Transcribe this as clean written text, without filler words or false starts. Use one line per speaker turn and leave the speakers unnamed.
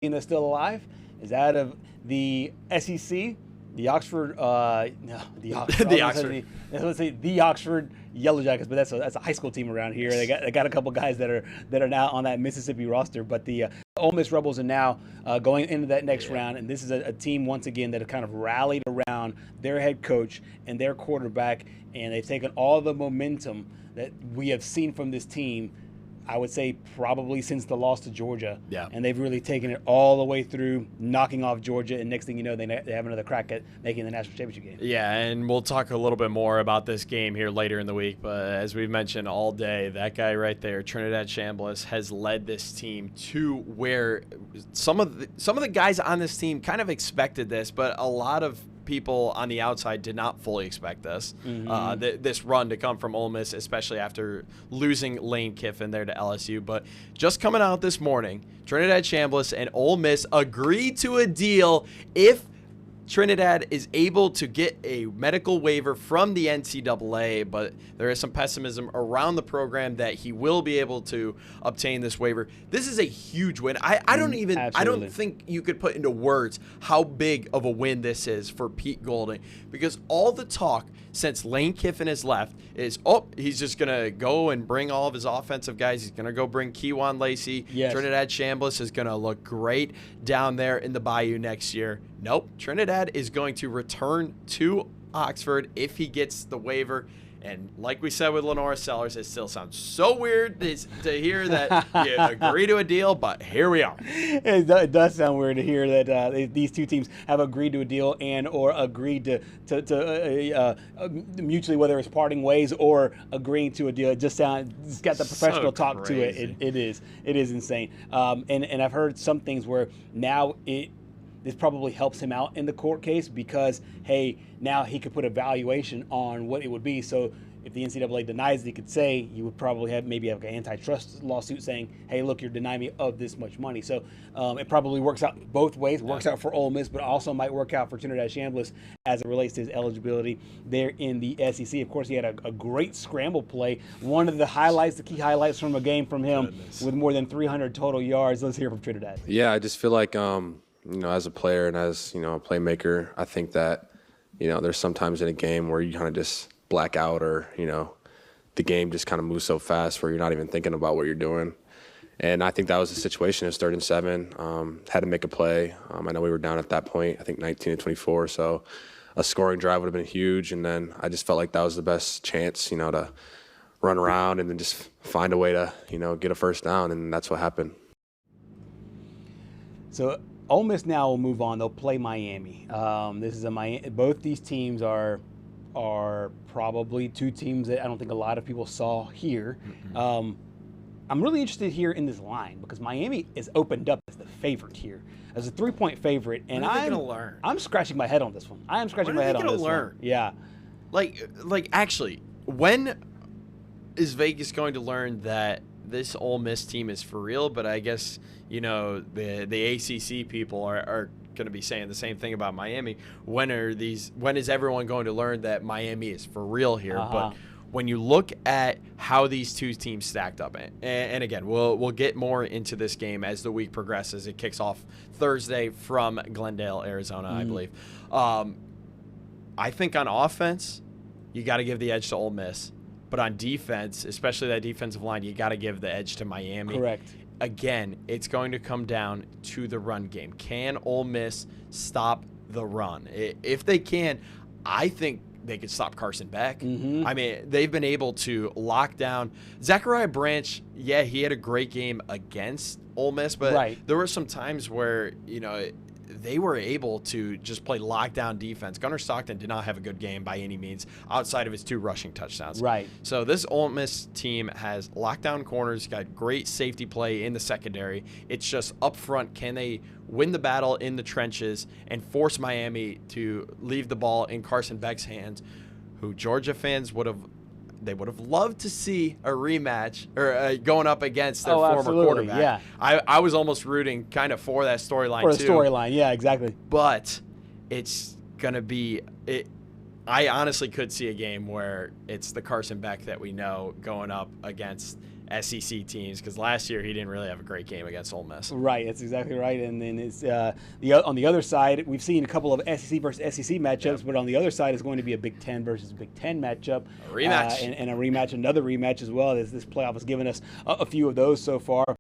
team that's still alive is out of the SEC, the Oxford, no, the Oxford.
The Oxford.
Let's say the Oxford Yellow Jackets, but that's a high school team around here. They got a couple guys that are now on that Mississippi roster. But the Ole Miss Rebels are now going into that next round, and this is a team once again that have kind of rallied around their head coach and their quarterback, and they've taken all the momentum that we have seen from this team, I would say probably since the loss to Georgia.
Yeah.
And they've really taken it all the way through, knocking off Georgia, and next thing you know, they have another crack at making the national championship game.
Yeah, and we'll talk a little bit more about this game here later in the week, but as we've mentioned all day, that guy right there, Trinidad Chambliss, has led this team to where some of the guys on this team kind of expected this, but a lot of people on the outside did not fully expect this. This run to come from Ole Miss, especially after losing Lane Kiffin there to LSU. But just coming out this morning, Trinidad Chambliss and Ole Miss agreed to a deal if Trinidad is able to get a medical waiver from the NCAA, but there is some pessimism around the program that he will be able to obtain this waiver. This is a huge win. I don't think you could put into words how big of a win this is for Pete Golding, because all the talk since Lane Kiffin has left is, he's just going to go and bring all of his offensive guys. He's going to go bring Kewan Lacey.
Yes.
Trinidad Chambliss is going to look great down there in the Bayou next year. Nope. Trinidad is going to return to Oxford if he gets the waiver. And like we said with Lenora Sellers, it still sounds so weird to hear that you agree to a deal, but here we are.
It does sound weird to hear that these two teams have agreed to a deal and or agreed to mutually, whether it's parting ways or agreeing to a deal. It's got the professional talk to it. It is insane. And I've heard some things where now this probably helps him out in the court case because, hey, now he could put a valuation on what it would be. So if the NCAA denies it, he could say, you would probably have an antitrust lawsuit saying, hey, look, you're denying me of this much money. So it probably works out both ways. It works out for Ole Miss, but also might work out for Trinidad Chambliss as it relates to his eligibility there in the SEC. Of course, he had a great scramble play. One of the key highlights from a game from him with more than 300 total yards. Let's hear from Trinidad.
Yeah, I just feel like, as a player and as, a playmaker, I think that, there's sometimes in a game where you kind of just black out or, the game just kind of moves so fast where you're not even thinking about what you're doing. And I think that was the situation. It was 3rd and 7, had to make a play. I know we were down at that point, I think 19-24, so a scoring drive would have been huge. And then I just felt like that was the best chance, to run around and then just find a way to, get a first down, and that's what happened.
So Ole Miss now will move on. They'll play Miami. This is both these teams are probably two teams that I don't think a lot of people saw here. I'm really interested here in this line because Miami is opened up as the favorite here, as a 3-point favorite, and I'm scratching my head on this one. I am scratching my head on this one. Yeah,
like actually, when is Vegas going to learn that this Ole Miss team is for real? But I guess the ACC people are going to be saying the same thing about Miami. When is everyone going to learn that Miami is for real here? But when you look at how these two teams stacked up, and again, we'll get more into this game as the week progresses. It kicks off Thursday from Glendale, Arizona, I believe. I think on offense, you got to give the edge to Ole Miss. But on defense, especially that defensive line, you got to give the edge to Miami.
Correct.
Again, it's going to come down to the run game. Can Ole Miss stop the run? If they can, I think they could stop Carson Beck. I mean, they've been able to lock down Zachariah Branch. Yeah, he had a great game against Ole Miss, but there were some times where, they were able to just play lockdown defense. Gunnar Stockton did not have a good game by any means outside of his 2 rushing touchdowns.
Right.
So this Ole Miss team has lockdown corners, got great safety play in the secondary. It's just up front, can they win the battle in the trenches and force Miami to leave the ball in Carson Beck's hands, who Georgia fans would have loved to see a rematch or going up against their former quarterback.
Yeah.
I was almost rooting kind of for that storyline too.
For the storyline, yeah, exactly.
But it's going to be – I honestly could see a game where it's the Carson Beck that we know going up against SEC teams, because last year he didn't really have a great game against Ole Miss.
Right, that's exactly right. And then it's on the other side, we've seen a couple of SEC versus SEC matchups, but on the other side is going to be a Big Ten versus Big Ten matchup,
A rematch.
and a rematch, another rematch as well. This playoff has given us a few of those so far.